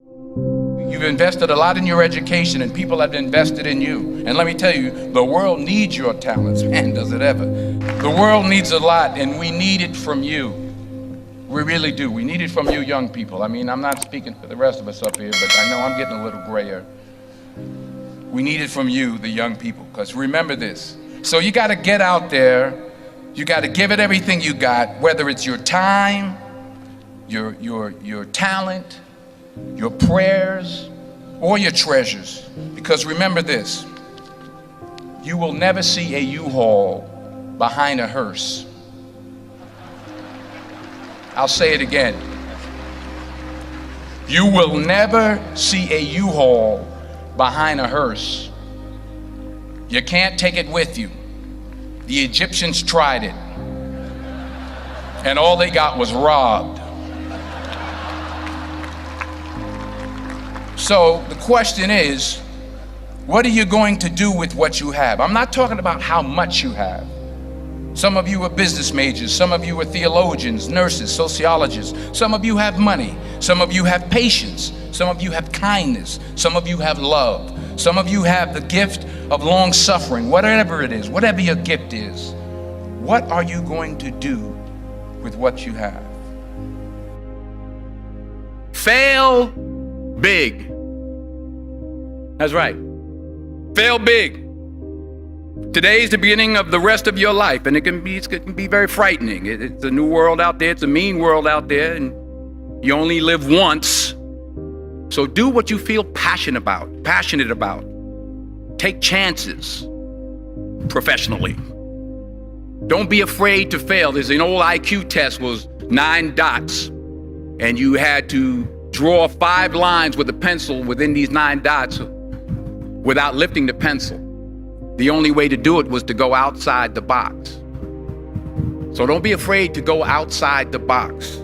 You've invested a lot in your education, and people have invested in you. And let me tell you, the world needs your talents. Man, does it ever. The world needs a lot, and we need it from you. We really do. We need it from you young people. I mean, I'm not speaking for the rest of us up here, but I know I'm getting a little grayer. We need it from you, the young people, because remember this. So you got to get out there. You got to give it everything you got, whether it's your time, your talent, your prayers, or your treasures. Because remember this, you will never see a U-Haul behind a hearse. I'll say it again. You will never see a U-Haul behind a hearse. You can't take it with you. The Egyptians tried it, and all they got was robbed. So the question is, what are you going to do with what you have? I'm not talking about how much you have. Some of you are business majors, some of you are theologians, nurses, sociologists. Some of you have money, some of you have patience, some of you have kindness, some of you have love, some of you have the gift of long suffering. Whatever it is, whatever your gift is, what are you going to do with what you have? Fail big. That's right. Fail big. Today's the beginning of the rest of your life, and it can be very frightening. It's a new world out there. It's a mean world out there, and you only live once. So do what you feel passionate about. Take chances professionally. Don't be afraid to fail. There's an old IQ test, was 9 dots, and you had to draw 5 lines with a pencil within these 9 dots without lifting the pencil. The only way to do it was to go outside the box. So don't be afraid to go outside the box.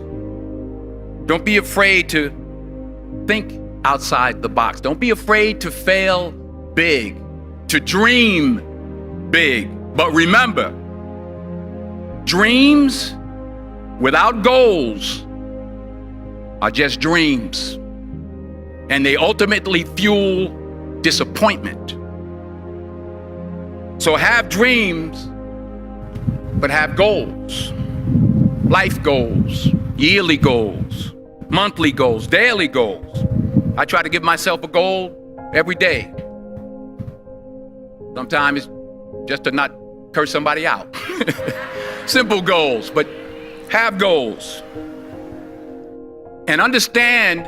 Don't be afraid to think outside the box. Don't be afraid to fail big, to dream big. But remember, dreams without goals are just dreams, and they ultimately fuel disappointment. So have dreams, but have goals. Life goals, yearly goals, monthly goals, daily goals. I try to give myself a goal every day. Sometimes it's just to not curse somebody out. Simple goals, but have goals. And understand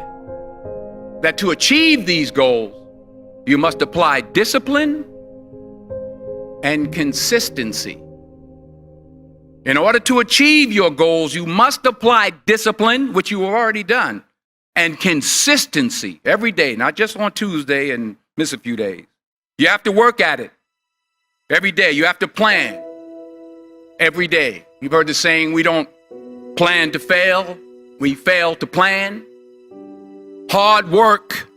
that to achieve these goals, you must apply discipline and consistency. In order to achieve your goals, you must apply discipline, which you have already done, and consistency every day, not just on Tuesday and miss a few days. You have to work at it every day. You have to plan every day. You've heard the saying, we don't plan to fail, we fail to plan. Hard work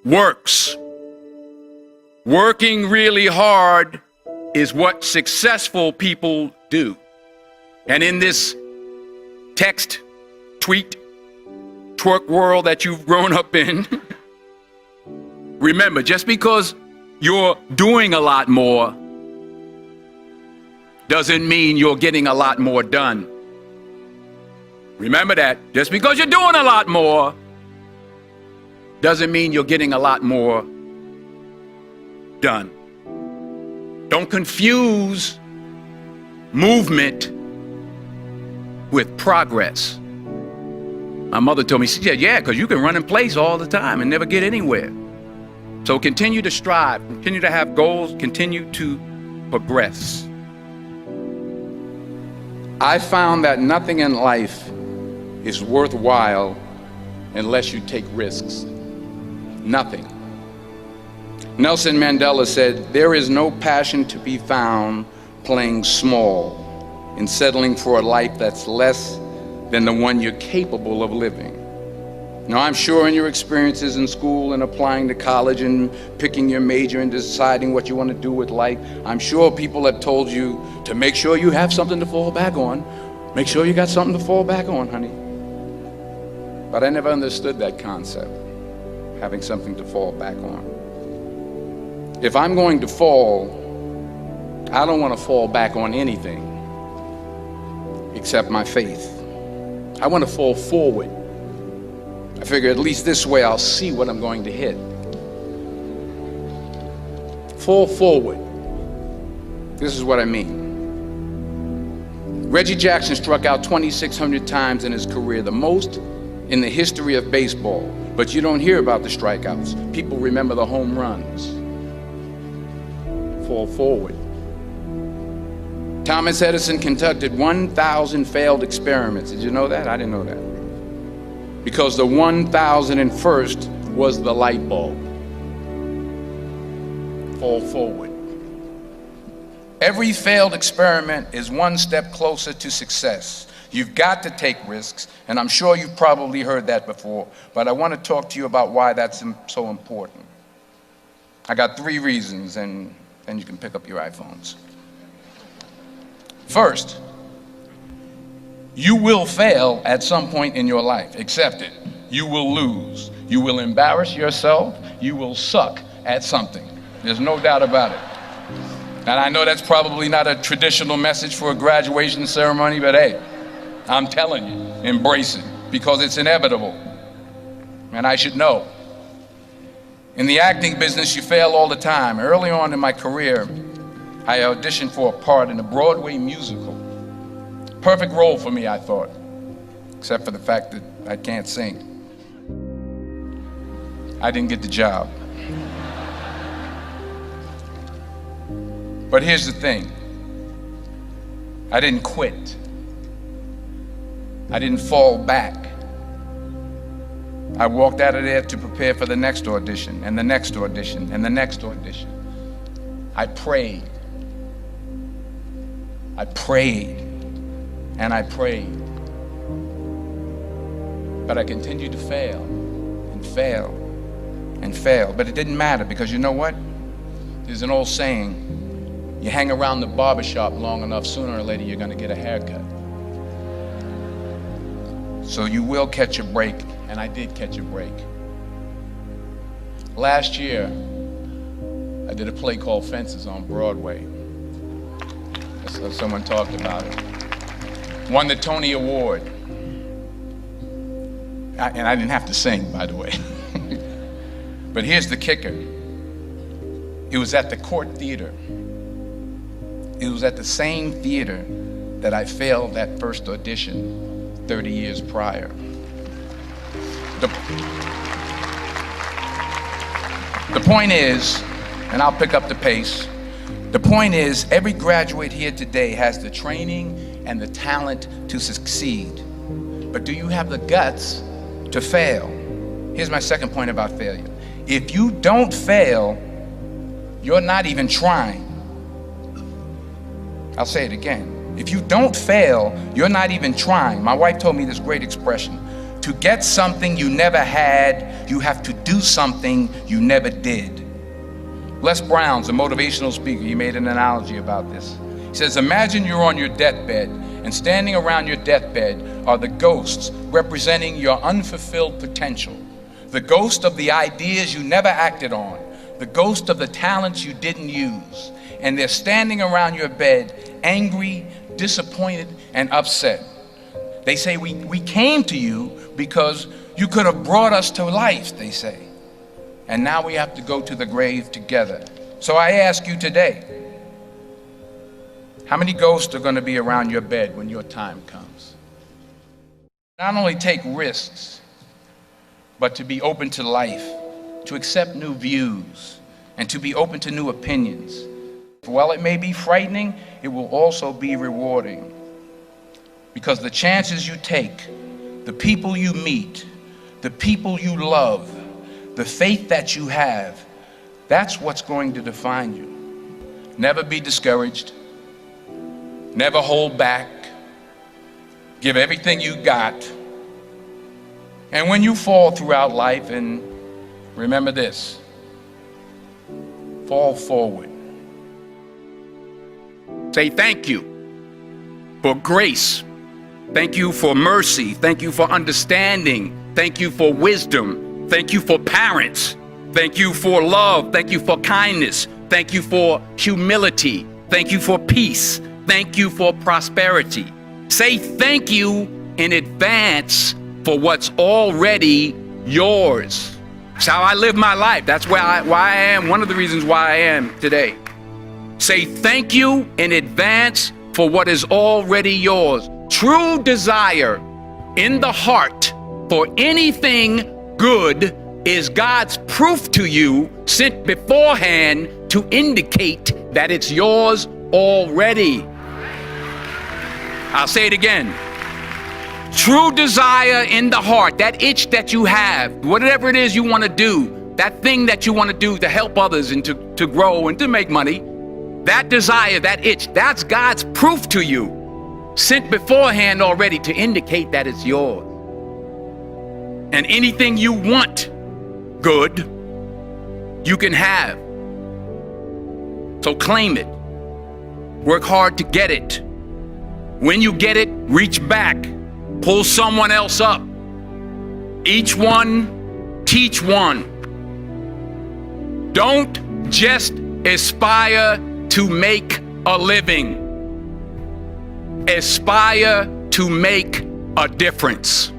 works. Working really hard is what successful people do. And in this text, tweet, twerk world that you've grown up in, remember, just because you're doing a lot more doesn't mean you're getting a lot more done. Remember that. Just because you're doing a lot more doesn't mean you're getting a lot more done. Don't confuse movement with progress. My mother told me, she said, yeah, because you can run in place all the time and never get anywhere. So continue to strive, continue to have goals, continue to progress. I found that nothing in life is worthwhile unless you take risks. Nothing. Nelson Mandela said, there is no passion to be found playing small and settling for a life that's less than the one you're capable of living. Now, I'm sure in your experiences in school and applying to college and picking your major and deciding what you want to do with life, I'm sure people have told you to make sure you have something to fall back on. Make sure you got something to fall back on, honey. But I never understood that concept, having something to fall back on. If I'm going to fall, I don't want to fall back on anything except my faith. I want to fall forward. I figure at least this way I'll see what I'm going to hit. Fall forward. This is what I mean. Reggie Jackson struck out 2,600 times in his career, the most in the history of baseball. But you don't hear about the strikeouts. People remember the home runs. Fall forward. Thomas Edison conducted 1,000 failed experiments. Did you know that? I didn't know that. Because the 1,001st was the light bulb. Fall forward. Every failed experiment is one step closer to success. You've got to take risks, and I'm sure you've probably heard that before, but I want to talk to you about why that's so important. I got 3 reasons, and then you can pick up your iPhones. First, you will fail at some point in your life. Accept it. You will lose. You will embarrass yourself. You will suck at something. There's no doubt about it. And I know that's probably not a traditional message for a graduation ceremony, but hey, I'm telling you, embrace it, because it's inevitable. And I should know. In the acting business, you fail all the time. Early on in my career, I auditioned for a part in a Broadway musical. Perfect role for me, I thought, except for the fact that I can't sing. I didn't get the job. But here's the thing. I didn't quit. I didn't fall back. I walked out of there to prepare for the next audition, and the next audition, and the next audition. I prayed. I prayed, and I prayed. But I continued to fail, and fail, and fail. But it didn't matter, because you know what? There's an old saying, you hang around the barbershop long enough, sooner or later you're going to get a haircut. So you will catch a break, and I did catch a break. Last year, I did a play called Fences on Broadway. Someone talked about it. Won the Tony Award. And I didn't have to sing, by the way. But here's the kicker. It was at the Court Theater. It was at the same theater that I failed that first audition 30 years prior. The point is, and I'll pick up the pace, the point is, every graduate here today has the training and the talent to succeed. But do you have the guts to fail? Here's my second point about failure. If you don't fail, you're not even trying. I'll say it again. If you don't fail, you're not even trying. My wife told me this great expression. To get something you never had, you have to do something you never did. Les Brown's a motivational speaker. He made an analogy about this. He says, imagine you're on your deathbed, and standing around your deathbed are the ghosts representing your unfulfilled potential. The ghost of the ideas you never acted on. The ghost of the talents you didn't use. And they're standing around your bed, angry, disappointed, and upset. They say, we came to you because you could have brought us to life, they say. And now we have to go to the grave together. So I ask you today, how many ghosts are going to be around your bed when your time comes? Not only take risks, but to be open to life, to accept new views, and to be open to new opinions. While it may be frightening, it will also be rewarding. Because the chances you take, the people you meet, the people you love, the faith that you have, that's what's going to define you. Never be discouraged. Never hold back. Give everything you got. And when you fall throughout life, and remember this, fall forward. Say thank you for grace. Thank you for mercy. Thank you for understanding. Thank you for wisdom. Thank you for parents. Thank you for love. Thank you for kindness. Thank you for humility. Thank you for peace. Thank you for prosperity. Say thank you in advance for what's already yours. That's how I live my life. That's why I am, one of the reasons why I am today. Say thank you in advance for what is already yours. True desire in the heart for anything good is God's proof to you, sent beforehand to indicate that it's yours already. I'll say it again. True desire in the heart, that itch that you have, whatever it is you want to do, that thing that you want to do to help others and to grow and to make money, that desire, that itch, that's God's proof to you, sent beforehand already to indicate that it's yours. And anything you want good, you can have. So claim it. Work hard to get it. When you get it, reach back. Pull someone else up. Each one, teach one. Don't just aspire to make a living. Aspire to make a difference.